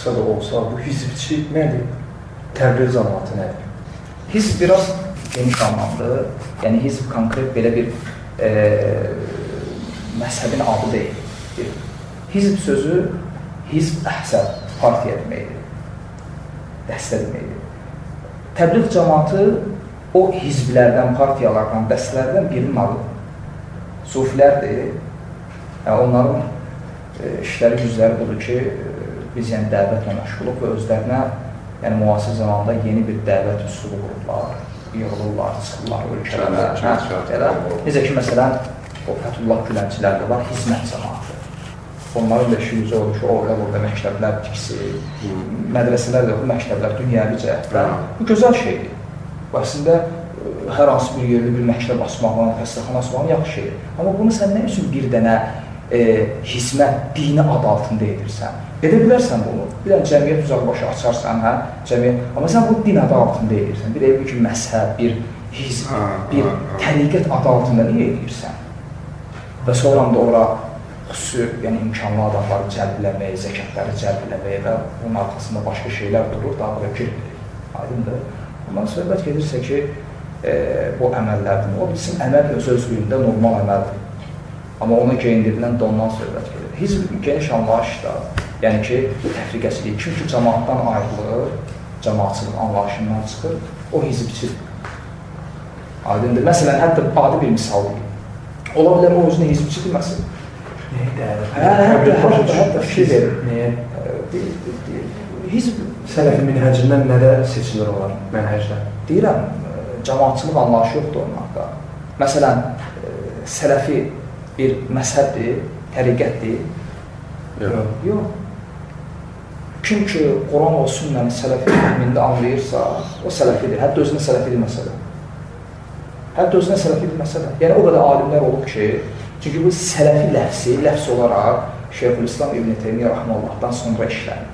qısa da olsa, bu hizbçi nədir? Təbliğ cəmaatı nədir? Hizb biraz geniş anlamdır. Yəni, hizb konkret belə bir məzhəbin adı deyil. Hizb sözü, hizb əhsəb, partiya deməkdir, dəstə deməkdir. Təbliğ cəmaatı o hizblərdən, partiyalardan, dəstələrdən birinin adıdır. Sufilərdir. Onların işləri, yüzləri budur ki, biz yəni dəvətlə məşğuluq və özlərinə müasir zamanda yeni bir dəvət üsulu qurublar, yığılırlar, çıxırlar ölkələrə. Necə ki, məsələn, o Fəthullah Güləncilər də var, hizmət cəmaatı. Onların da işi yüzü olur ki, orada məktəblər tikisi, mədrəsələr də bu məktəblər, dünyəvi cəhətlər. Bu gözəl şeydir. Bu əslində hər hansı bir yerli bir məktəb açmağın, xəstəxana açmağın yaxşı şeydir. Amma bunu sən nə üçün bir dənə hizmət, dini adı altında edirsən? Edə bilərsən bunu. Bir dənə cəmiyyət uzaqbaşı açarsan, amma sən bunu din adı altında edirsən. Bir evi ki, məzhəb, bir hizb, bir təriqət adı altında niyə edirsən? Və sonra da ora xüsusi, imkanlı adamları cəlbiləməyə, zəkətləri cəlbiləməyə və bunun arxasında başqa şeylər durur, daha da girmir. Aydındır. Ondan söhbət gedirsə ki, bu əməllərdir. O bizim əməl öz-özlüyündə normal əməldir. Amma ona geyindirilən də ondan söhbət gedir. Hizb geniş anlayışda, yəni ki, təfriqəçilik, kim ki, cəmaatdan ayrılır, cəmaatçılıq anlayışından çıxır, o hizbçidir. Aydındır. Məsələn, hətta adi bir misal deyil. Ola bilər o özünə hizbçi deməsin. Hətta fikir verir. Niyə? Hizb Sələfi minhəcindən nədə seçilir olar mənhəcdə? Deyirəm, cəmaatçılıq anlayışı yoxdur onlarda. Məsələn, sələfi bir məzhəbdir, təriqətdir. Yox. Kim ki, Quran və sünnəni sələfi fəhmində anlayırsa, o sələfidir. Hətta özünə sələfidir məsələ. Yəni, o qədər alimlər olub ki, çünki bu sələfi ləfsi, ləfs olaraq Şeyxülislam İbn Teymiyyə Rəhməllahdan sonra işlənir.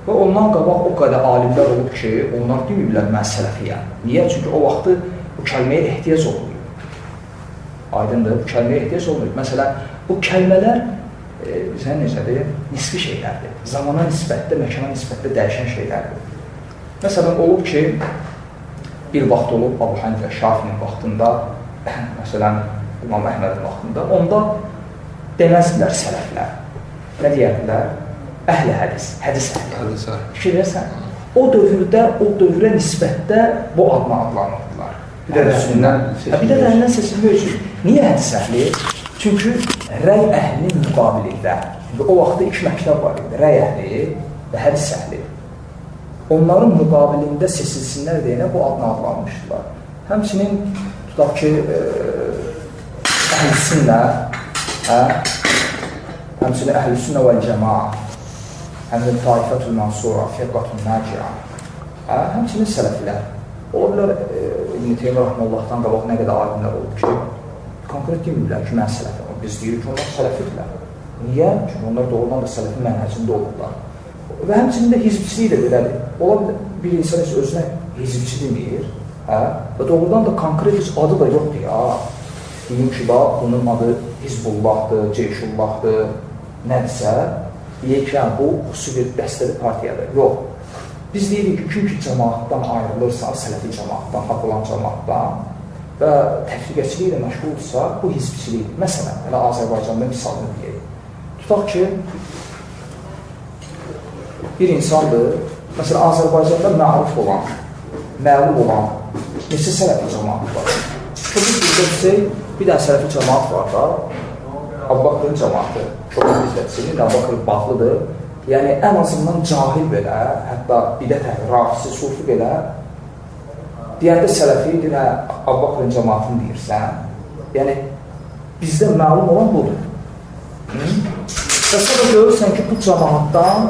Və ondan qabaq o qədər alimlər olub ki, onlar deməyiblər, mən sələfiyəm. Niyə? Çünki o vaxtı bu kəlməyə ehtiyac olmuyor. Aydındır, bu kəlməyə ehtiyac olmuyor. Məsələn, bu kəlmələr bizə necədir? Nisbi şeylərdir. Zamana nisbətdə, məkana nisbətdə dəyişən şeylərdir. Məsələn, olub ki, bir vaxt olub Abu Hanifə Şafinin vaxtında, məsələn, İmam Əhmədin vaxtında, onda deməzdilər sələflər. Nə deyərdilər? Əhl-i hədis, hədis əhli. Fikir versən, o dövrə nisbətdə bu adına adlanırdılar. Bir də dərindən seçilmək üçün. Niyə hədis əhli? Çünki rəy əhlinin müqabilində, o vaxtda iki məktəb var idi, rəy əhli və hədis əhli. Onların müqabilində seçilsinlər deyənə bu adına adlanmışdılar. Həmçinin, tutaq ki, əhl-i-sünnə, həmçinin əhl-i-sünnə vəl-cəmaə, həmçinin taifətul mansura, firqatul naciə, həmçinin sələfilər. Ola bilər, İbn Teymiyyə Rəhməllahdan qabaq nə qədər alimlər olub ki, konkret demirlər ki, mən sələfəm. Biz deyirik ki, onlar sələfidirlər. Niyə? Çünki onlar doğrudan da sələfin mənhəcində olublar. Və həmçinin də hizbçiliyi də belədir. Ola bilər, bir insan heç özünə hizbçi demir və doğrudan da konkret heç adı da yoxdur ya. Deyim ki, bunun adı Hizbullahdır, Ceyşullahdır, nədirsə, deyək ki, bu xüsusi bir dəstəli partiyadır. Yox. Biz deyirik ki, kim ki cəmaatdan ayrılırsa, sələfi cəmaatdan, haqq olan cəmaatdan və təfriqəçiliklə məşğuldursa, bu hizbçilikdir. Məsələn, elə Azərbaycanda misalını deyək. Tutaq ki, bir insandır, məsələn, Azərbaycanda məlum olan neçə sələfi cəmaat var. Bir dənə sələfi cəmaat var da, Abbaqırın cəmaatı, çox bizlətsinin, Abbaqır bağlıdır. Yəni, ən azından cahil belə, hətta bidət əhli, rafisi, sufi belə, deyəndə sələfi, deyir, Abbaqırın cəmaatını deyirsən. Yəni, bizdə məlum olan budur. Və sonra görürsən ki, bu cəmaatdan,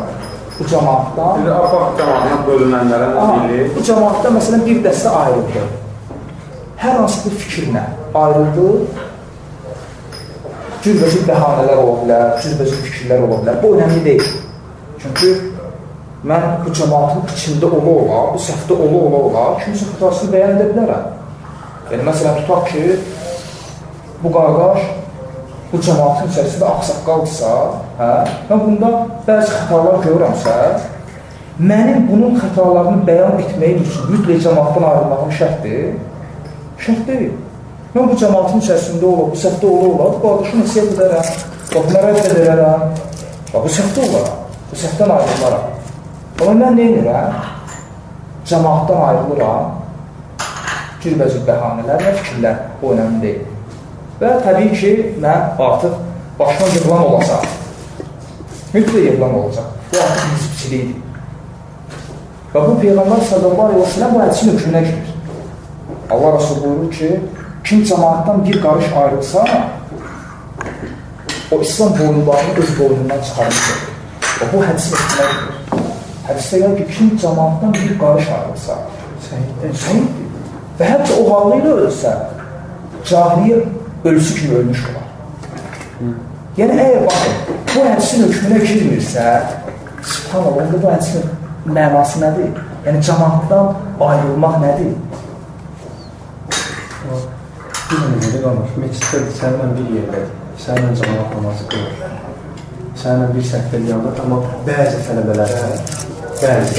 Abbaq cəmaatından bölünənlərə bilir. Bu cəmaatdan, məsələn, bir dəstə ayrıldı. Hər hansı bir fikrinə ayrıldı, cürbəcür bəhanələr ola bilər, cürbəcür fikirlər ola bilər. Bu önəmli deyil. Çünki mən bu cəmaatın içində ola, bu səhvdə ola, kimisə xətasını bəyan edə bilərəm. Yəni, məsələn, tutaq ki, bu qardaş bu bu cəmaatın içərisində ağsaqqaldırsa, hə, mən bunda bəzi xətalar görürəmsə, mənim bunun xətalarını bəyan etməyim üçün mütləq cəmaatdan ayrılmağım şərtdir. Şərt deyil. Mən bu cəmaatın içərisində olub, bu səhvdə olaraq, qardaşım nəsiyyət edərəm, bax, mən rədd edərəm, bax, bu səhvdə olaraq, bu səhvdən ayrılaraq. Amma mən nə edirəm? Cəmaatdan ayrılıram, cürbəcür bəhanələr və fikirlər o önəmli deyil. Və təbii ki, mən artıq başıma yığılan olacaq. Mütləq yığılan olacaq. Bu artıq hizbçilikdir. Və bu Peyğəmbər sallallahu aleyhi və səlləm bu hədisin hökmünə girir. Allah Rasulü buyurur ki, kim cəmaatdan bir qarış ayrılsa, o İslam boyunlarını öz boynundan çıxarmışdır. Və bu hədisin hökmünə girir. Hədisdə gəlir ki, kim cəmaatdan bir qarış ayrılsa, səhiddir. Və hətta o halıyla ölsə, cahiliyə ölüsü kimi ölmüş olar. Yəni, əgər baxın, bu hədisin hökmünə girmirsə, subhanallah, onda bu hədisin mənası nədir? Yəni, cəmaatdan ayrılmaq nədir? Bir nədir, qardaş, meçiddə sənlə bir yerdədir, sənlə cəmaat namazı qılır, sənlə bir səhvəli yandır, amma bəzi tələbələrə, bəzi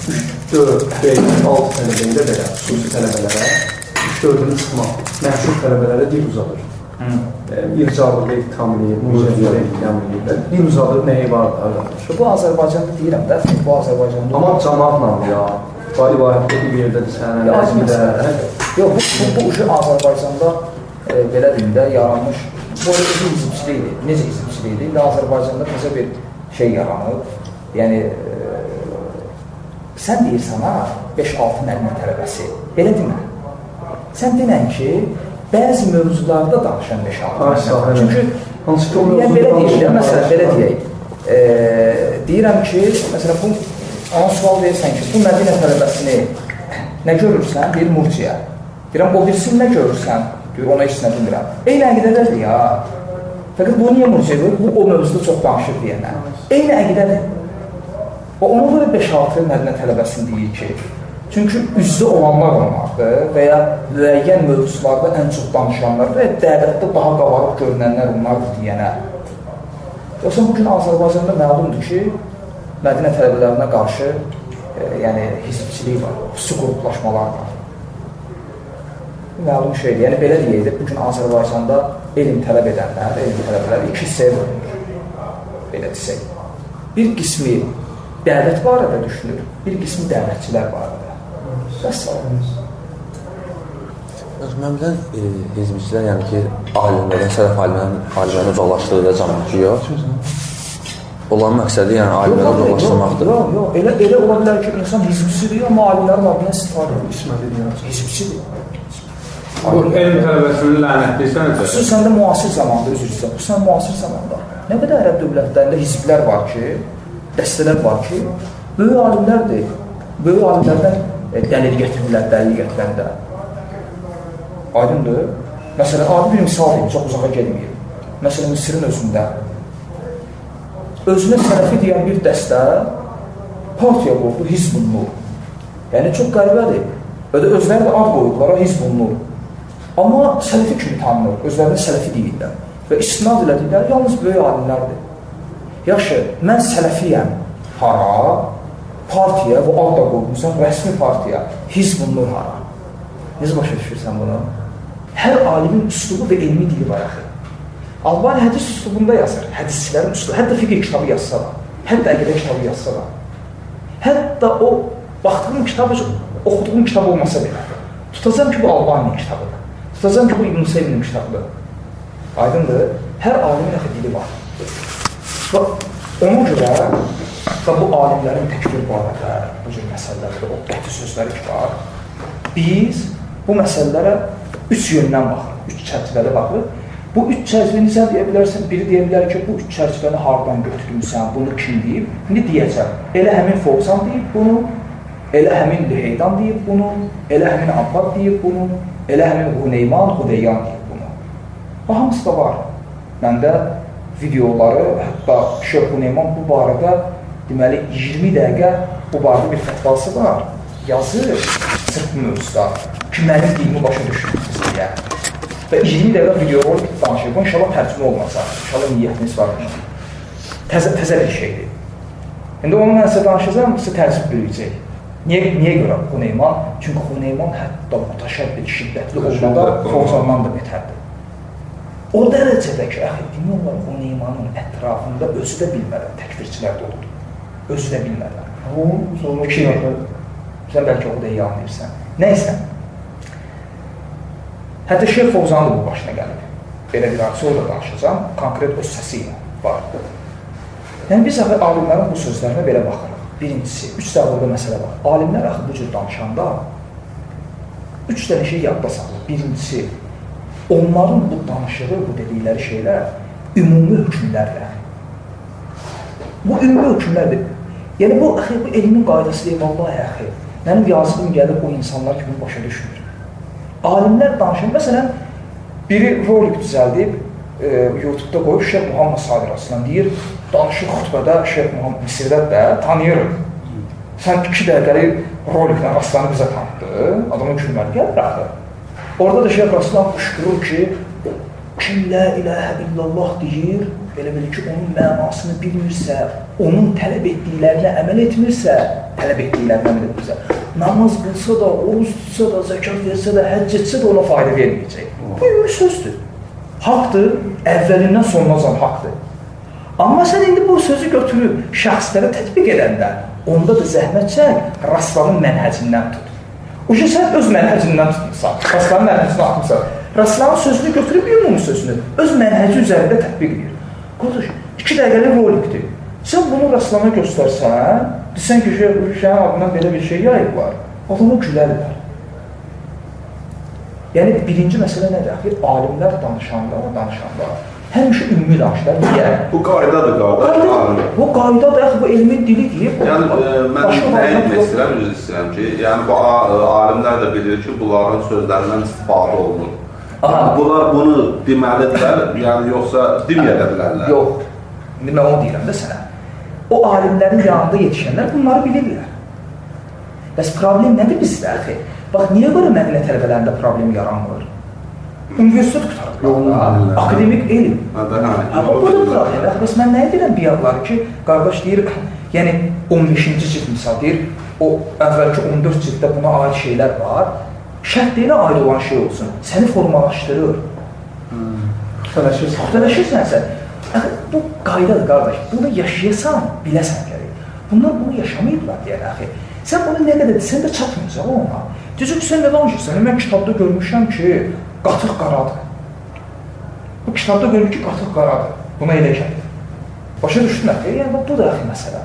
3, 4, 5, 6 tələbəyində belə, xüsusi tələbələrə, 3-4-ünü çıxmaq, məşhur tələbələrə dil uzadır. İrcalı deyil, tamlıyır, müzəfir deyil, təmliyir. Dil uzadır, nəyi vardır, arkadaş? Bu Azərbaycanda deyirəm də, bu Azərbaycanda... Amma cəmaatla ya, qali vahiddə bir yerdədir sənə, nəzmidə... Yox, bu uşu Azərbaycanda belə deyim də, yaranmış, bu arada hizbçilikdir. Necə hizbçilikdir? İndi Azərbaycanda təzə bir şey yaranıb. Yəni, sən deyirsən ha, 5-6 müəllim tələbəsi, belə demə. Sən denən ki, bəzi mövzularda danışan 5-6 müəllim. Çünki, belə deyirəm, məsələn, belə deyək. Deyirəm ki, məsələn, bu, ana sual verirsən ki, bu Mədinə tələbəsini nə görürsən? Deyir, murciyə. Deyirəm, o birisini nə görürsən? Deyir, ona heç nə bilmirəm. Eyni əqidədədir ya. Fəqət bu niyə murciyə verir? Bu, o mövzuda çox danışır deyənə. Eyni əqidədir. O, ona görə 5-6 Mədinə tələbəsini deyir ki, çünki üzdə olanlar onlardır və ya müəyyən mövzularda ən çox danışanlar və dəvətdə daha qabarıq görünənlər onlardır deyənə. Yoxsa bugün Azərbaycanda məlumdur ki, Mədinə tələbələrinə qarşı yəni, hizbçilik var, xüsusi qruplaşmalar var. Məlum şeydir, yəni belə deyək, bugün Azərbaycanda elm tələb edənlər, elm tələbələr 2 hissəyə bölünür, belə desək. Bir qismi dəvət barədə düşünür, bir qismi dəvətçilər barədə. Bəs mən bilən hizbçilər, yəni ki, alimlərdən, sələf alimlərin uzaqlaşdırdığı cəmaatı yox. Onların məqsədi, yəni alimlərdən uzaqlaşdırmaqdır. Yox, elə ola bilər ki, insan hizbçidir, amma alimlərin adına istifadə edir. İsmədir, hizbçidir. Bu elm tələbəsinin lənətliysən necə? Xüsusən də müasir zamanda, üzr istəyirəm, xüsusən müasir zamanda. Nə qədər ərəb dövlətlərində hizblər var ki, dəstələr var ki, böyük alimlərdir. Böyük alimlərdən dəlil gətirirlər, dəlil gətirəndə. Aydındır. Məsələn, adi bir misal deyim, çox uzağa gelməyim. Məsələn, Misirin özündə. Özünə sələfi deyən bir dəstə partiya qurdu, Hizb-ül Nur. Yəni, çox qəribədir. Özləri də ad qoydular, Hizb-ül Nur. Amma sələfi kimi tanınır, özlərində sələfi deyirlər. Və istinad elədikləri yalnız böyük alimlərdir. Yaxşı, mən sələfiyəm. Hara? Partiya, bu ad da qoydusan, rəsmi partiya. Hizb-ül Nur hara? Necə başa düşürsən bunu? Hər alimin üslubu və elmi dili var axı. Albani hədis üslubunda yazır, hədisçilərin üslubu. Hətta fiqh kitabı yazsa da, hətta əqidə kitabı yazsa da. Hətta o, baxdığım kitabı, oxuduğum kitab olmasa belə. Tutacam ki, bu Albaninin kitabıdır. Tutacam ki, bu İbn Hüseynin kitabıdır. Aydındır, hər alimin axı dili var. Və ona görə, bu alimlərin təkbir barədə, bu cür məsələlərdə, o qəti sözləri ki var, biz bu məsələlərə 3 yöndən baxırıq, 3 çərçivədə baxırıq. Bu 3 çərçivəni sən deyə bilərsən, biri deyə bilər ki, bu 3 çərçivəni haradan götürmüsən, bunu kim deyib? İndi deyəcəm, elə həmin Fovzan deyib bunu, elə həmin Lüheydan deyib bunu, elə həmin Abbad deyib bunu, elə həmin Huneyman, Hudeyyan deyib bunu. Və hamısı da var. Məndə videoları, hətta Şeyh Huneyman bu barədə deməli 20 dəqiqə bu barədə bir fətvası var. Yazır, sırf mövzuda ki, mənim dilimi başa düşürsünüz deyə. və 20 dəqiqə videorolik danışır. Bu inşallah tərcümə olmasa, inşallah niyyətiniz var. Təzə bir şeydir. İndi onu mən sizə danışacağım, sizə tərcib biləcək. Niyə görə Huneyman? Çünki Huneyman hətta mütəşəbbir, şiddətli olmada Fovzandan da betərdir. O dərəcədə ki, demək olar Huneymanın ətrafında özü də bilmədən təkfirçilər doludur. Özü də bilmədən. Sən bəlkə o da iyi anlayırsan. Nəysə. Hətta Şeyx Fovzanın da bu başına gəlib. Belə bir arası orada danışacağım. Konkret öz səsi ilə var. Yəni, biz alimlərin bu sözlərinə belə baxırıq. Birincisi, 3 dəqiqədə məsələ var. Alimlər axı bu cür danışanda 3 dənə şey yadda salır. Birincisi, onların bu danışığı, bu dedikləri şeylər ümumi hökmlərdir. Bu ümumi hökmlərdir. Yəni, bu elmin qaydası deyil, vallahi əxi. Mənim yazığım gəlir o insanlar kimi başa düşmür. Alimlər danışır. Məsələn, biri rolik düzəldib, YouTube-da qoyub Şeyx Muhammed Sadir Aslan deyir, danışır xütbədə Şeyx Muhammed Misirdə də tanıyırıq. Sən 2 dəqiqəlik roliklə Aslanı bizə tanıtdı, adamın gülməli gəlir axı. Orada da Şeyx Aslan qışqırır ki, kim la ilahə illallah deyir, belə bilir ki, onun mənasını bilmirsə, onun tələb etdiklərinə əməl etmirsə, namaz qılsa da, oruç tutsa da, zəkat versə də, həcc etsə də ona fayda verməyəcək. Bu ümumi sözdür. Haqdır, əvvəlindən sonundan haqdır. Amma sən indi bu sözü götürüb şəxslərə tətbiq edəndə, onda da zəhmət çək, Raslanın mənhəcindən tut. O ki, sən öz mənhəcindən tutmuşsan, Raslanın mənhəcindən atmışsan. Raslanın sözünü götürüb ümumi sözünü öz mənhəci üzərində tətbiq edir. Qardaş, 2 dəqiqəlik rolikdir. Sən bunu Raslana göstərsən, desən ki, şeyhin adından belə bir şey yayıblar, adamı gülərlər. Yəni, birinci məsələ nədir? Alimlər danışanda, həmişə ümumi danışlar. Niyə? Bu qaydadır, qardaş. Bu qaydadır, bu elmin dili deyib. Yəni, mən nə etmək istəyirəm ki, yəni, bu alimlər də bilir ki, bunların sözlərindən istifadə olunur. Bunlar bunu deməlidirlər, yəni, yoxsa deməyə də bilərlər? Yox, mən onu deyirəm də sənə. O alimlərin yanında yetişənlər bunları bilirlər. Bəs problem nədir bizdə, əxi? Bax, niyə görə mədənə tələbələrində problem yaranmır? Universitet qutarıqlarında, akademik elm. Bu da problem. Bəs mən nə edirəm biyaqları ki, qardaş deyir, yəni 15-ci cilt misal deyir, o əvvəlki 14 cilddə buna aid şeylər var, şərtliyinə aid olan şey olsun, səni formalaşdırır. Xütələşirsən sən. Bu qaydadır, qardaş. Bunu yaşayasan, biləsən gəlir. Bunlar bunu yaşamayıblar deyər, əxi. Sən bunu nə qədər desən də çatmayacaq ona. Düzü ki, sən nə danışırsan? Mən kitabda görmüşəm ki, qatıq qaradır. Bu kitabda görmüş ki, qatıq qaradır. Buna elə gəlir. Başa düşdün əxi? Yəni, bu da əxi məsələ.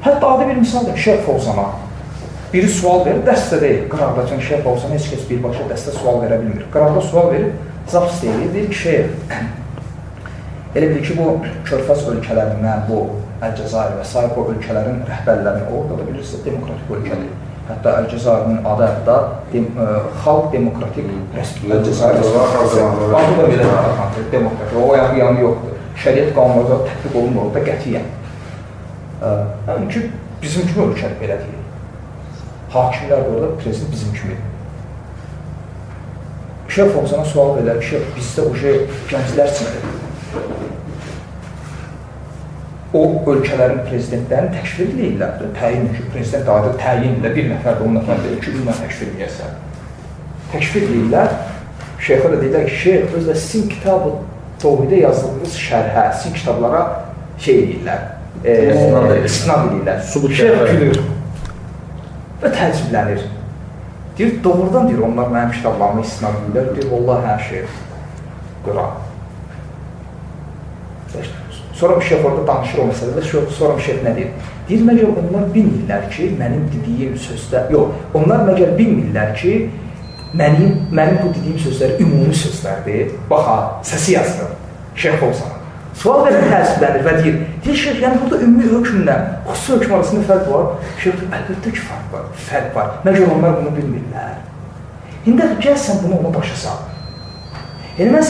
Hətta adi bir misal da Şeyx Fovzana. Biri sual verir, dəstə deyil. Qıraqdakın Şeyx Fovzana heç kəs birbaşa dəstə sual verə bilmir. Qıraqda sual verir, zaps deyir ki, Şeyx, elə bilir ki, bu körfəz ölkələrindən, bu Əlcəzair və s. bu ölkələrin rəhbərlərini, orada da bilirsiniz, demokratik ölkədir. Hətta Əlcəzairin adı hətta Xalq Demokratik Əlcəzair adı da belə demokratik, o yanı yoxdur. Şəriət qanunları tətbiq olunmur, orada qətiyyən. Həmin ki, bizim kimi ölkədir, belə deyil. Hakimlər də orada, prezident bizim kimidir. Şeyx Fovzana sual verir ki, bizdə o şey gənclər sınırdır. O ölkələrin prezidentlərini təkfir edirlər. Təyin ki, prezident adı təyin ilə bir nəfər də 10 nəfər də 2 ilə təkfir edirsən. Təkfir edirlər. Şeyxə də deyirlər ki, Şeyx, özlə sizin kitab-ı Tohidə yazıldığınız şərhə, sizin kitablara şey edirlər, istinad edirlər. Şeyx gülür və təəccüblənir. Deyir, doğrudan deyir, onlar mənim kitablarımı istinad edirlər. Deyir, vallahi hər şey qırar. Sonra bir şeyh orada danışır o məsələdə, sonra bir şeyh nə deyir? Deyir, məgər onlar bilmirlər ki, mənim dediyim sözdə, yox, onlar məgər bilmirlər ki, mənim bu dediyim sözlər ümumi sözlərdir. Baxa, səsi yazılır, Şeyx Fovzana. Sual verir, təəssüblənir və deyir, Şeyx, yəni burada ümumi hökmlə, xüsusi hökm arasında fərq var. Şeyx, əlbəttə ki, fərq var. Məgər onlar bunu bilmirlər. İndi gəl sən bunu ona başa sal. Yəni, mən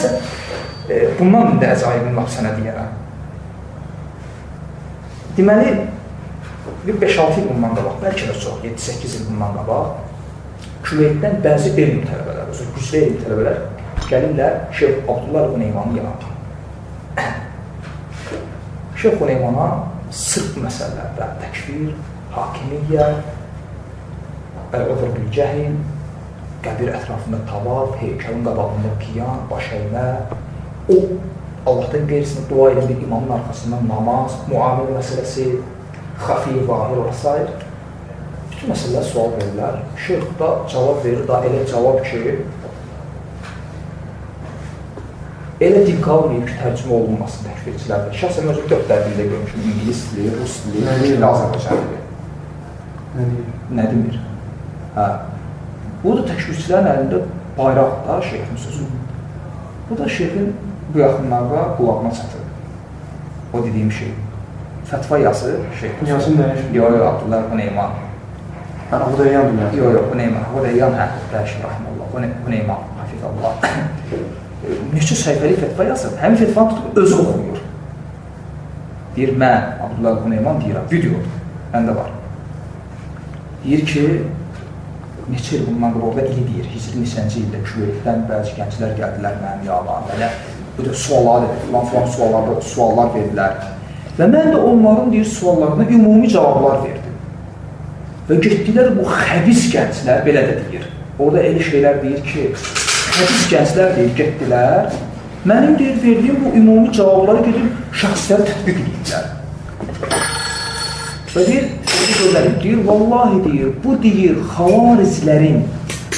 bundan indi əcaibin laf sənə deyərəm. Deməli, 5-6 il bundan qabaq, bəlkə də çox, 7-8 il bundan qabaq, Küveytdən bəzi elm tələbələr, güclü elm tələbələr gəlirlər Şeyx Abdullah Huneymanın yanına. Şeyx Huneymana sırf məsələlərdə təkfir, hakimiyyə, Əl-Udr bil-Cəhil, qəbir ətrafında tavaf, heykəlin qabağında qiyam, baş əymə, o Allahdan qeyrisini dua edən bir imamın arxasından namaz, muamil məsələsi, xafi, vahir və s. Bütün məsələlər sual verirlər. Şeyx da cavab verir, da elə cavab ki, elə din qalmayıb ki, tərcümə olunmasın təkfirçilərdə. Şəxsən özüm 4 dildə görmüşüm, İngiliz dili, Rus dili, Azərbaycan dili. Nə demir? Hə. Bu da təkfirçilərin əlində bayraqda şeyxin sözü. Bu da şeyxin bu yaxınlarda qulağına çatır. O dediyim şey. Fətva yazı şeyxin sözü. Yazın dəyişir. Yox, Abdullah Huneyman. Hudeyyan dünyası. Yox, Huneyman. Hudeyyan dəyişir, rahiməllah. Huneyman, hafizallah. Neçə səhifəlik fətva yazır. Həmin fətvanı tutub özü oxuyur. Deyir, mən, Abdullah Huneyman deyirəm, video, məndə var. Deyir ki, neçə il bundan qabaq orada ili deyir, Hicri neçənci ildə Küveytdən bəzi gənclər gəldilər mənim yalan, belə bu suallar edir, suallar verdilər. Və mən də onların deyir, suallarına ümumi cavablar verdim. Və getdilər bu xəbis gənclər, belə də deyir. Orada elə şeylər deyir ki, xəbis gənclər deyir, getdilər. Mənim deyir, verdiyim bu ümumi cavabları gedib şəxsləri tətbiq edirlər. Və deyir, vallahi deyir, bu deyir, xavaricilərin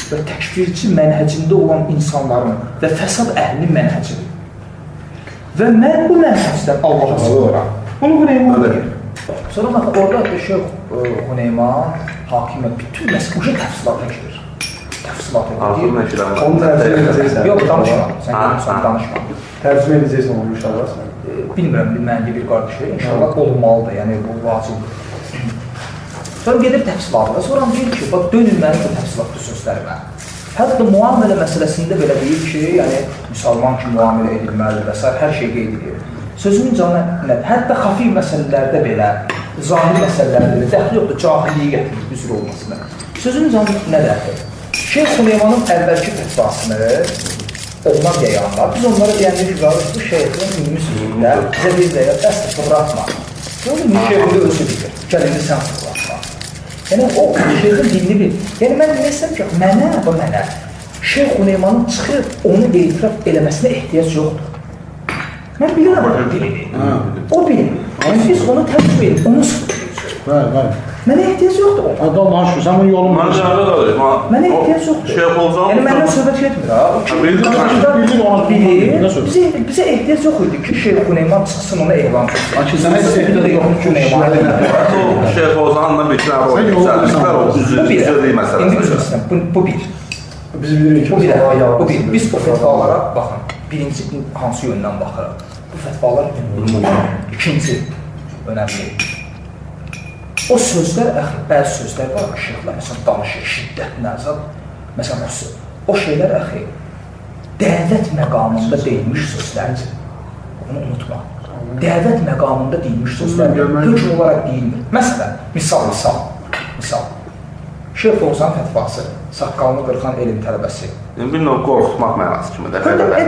və təkfirçi mənhəcində olan insanların və fəsad əhlinin mənhəcidir. Və mən bu mənhəcdən Allaha sığıram. Bunu Huneyman deyir. Sonra orada Şeyx Huneyman hakimə bütün məsələ təfsilata girir. Təfsilata girir. Onu tərcümə edəcəksən. Yox, danışma. Sən görürsən, danışma. Tərcümə edəcəksən onu inşallah sən. Bilmirəm, mənli bir qardaşı. İnşallah olmalıdır, yəni bu vacibdir. Sonra gedir təfsilatına. Sonra deyir ki, bax, dönün mənim bu təfsilatlı sözlərimə. Hətta müamilə məsələsində belə deyir ki, yəni müsəlman ki, müamilə edilməlidir və s. hər şey qeyd edir. Sözümün canına nədir? Hətta xafi məsələlərdə belə, zahir məsələlərdə belə, dəxli yoxdur, cahilliyi gətirir, üzr olmasına. Sözümün canına nədir? Şeyx Huneymanın əvvəlki fətvasını onlar yayanlar, biz onlara deyəndə ki, bu şeyxin ümumi sözündə bizə deyirlər, əsr fırlatma. Onun şeyxində özü bilir, gəlində sən fırlatma. Yəni, o şeyxin dilini bil. Yəni, mən deyəsəm ki, mənə Şeyx Huneymanın çıxıb onu etiraf eləməsinə ehtiyac yoxdur. Mən bilirəm onun dilini. O bilir. Yəni, biz onu tərcümə edib, onu sıfırlayırıq. Mənə ehtiyac yoxdur ona. Adam danışırsan, bu yolun Mənə ehtiyac yoxdur. Yəni, məndən söhbət etmir, ha? Bilir. Bizə ehtiyac yox idi ki, Şeyx Huneyman çıxsın, ona elan etsin. Sən heç ehtiyac yoxdur ki, Huneyman. Şeyx Ozan'la bir tane o güzellikler o üzüldü değil mesela. İndi üzülsün, bu bir. Biz bilirik ki, bu bir. Biz bu fətvalara baxın. Birinci hansı yöndən baxırıq? Bu fətvalar ikinci önəmli. O sözlər, bəzi sözlər var, şeyxlər, məsələn, danışır, şiddət, nəzab, məsələn, o şeylər, dəvət məqamında deyilmiş sözlərdir. Onu unutma. Dəvət məqamında deyilmiş sözlərdir, hökm olaraq deyilmir. Məsələn, misal. Şeyx Ozan fətvası, saqqalını qırxan elm tələbəsi. Bir növ qorxutmaq mənası kimi də.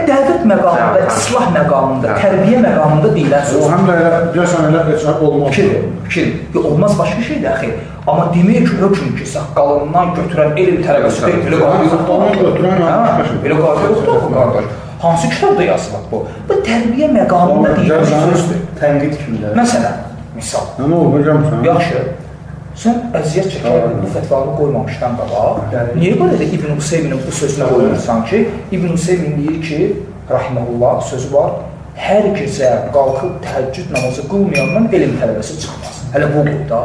Dəvət məqamında, islah məqamında, tərbiyə məqamında deyilən söz. O, həm də elə, deyəsən elə heç olmaz. Fikir. Olmaz başqa şeydir, əxi. Amma demək ki, hökm ki, saqqalından götürən elm tələbəsi deyil, belə qarşı yoxdur. Belə qarşı yoxdur bu qardaş. Hansı kitabda yazılaq bu? Bu tərbiyə məqamında deyilən sözdür. Tənqid kimi də. Məsələn, misal. Nə olur, bilirəm Yaxşı. Sən əziyyət çəkərək bu fətvanı qoymamışdan qabaq, niyə belə də İbn Hüseynin bu sözünə qoyursan ki, İbn Hüseynin deyir ki, rahiməhullah sözü var, hər gecə qalxıb təhəccüd namazı qılmayandan elm tələbəsi çıxmaz. Hələ bu da.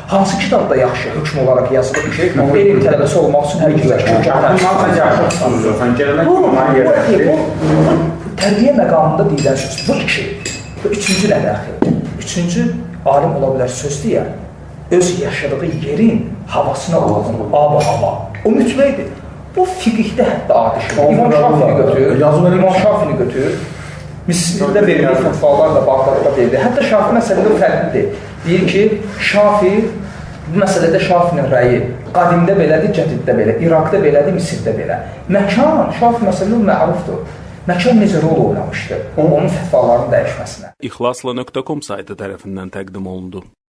Hansı kitabda yaxşı hökm olaraq yazılır ki, elm tələbəsi olmaq üçün hər gecə bu tərbiyə məqamında deyilən söz. Bu iki. Bu üçüncü nədir əxi? Üçüncü alim ola bilər söz deyər. Öz yaşadığı yerin havasına uyğun, hava. O mütləqdir. Bu fiqhdə hətta adışır. İmam Şafini götür. Misirdə verilmiş fətvalarla Bağdadda verildi. Hətta Şafi məsələdə fərqlidir. Deyir ki, Şafi Bu məsələdə Şafinin rəyi qədimdə belədir, cədiddə belə, İraqda belədir, Misirdə belə. Məkan, Şafi məsələ mərufdur. Məkan necə rol oynamışdı onun fətvalarının dəyişməsinə. İxlasla.com saytı tərəfindən təqdim olundu.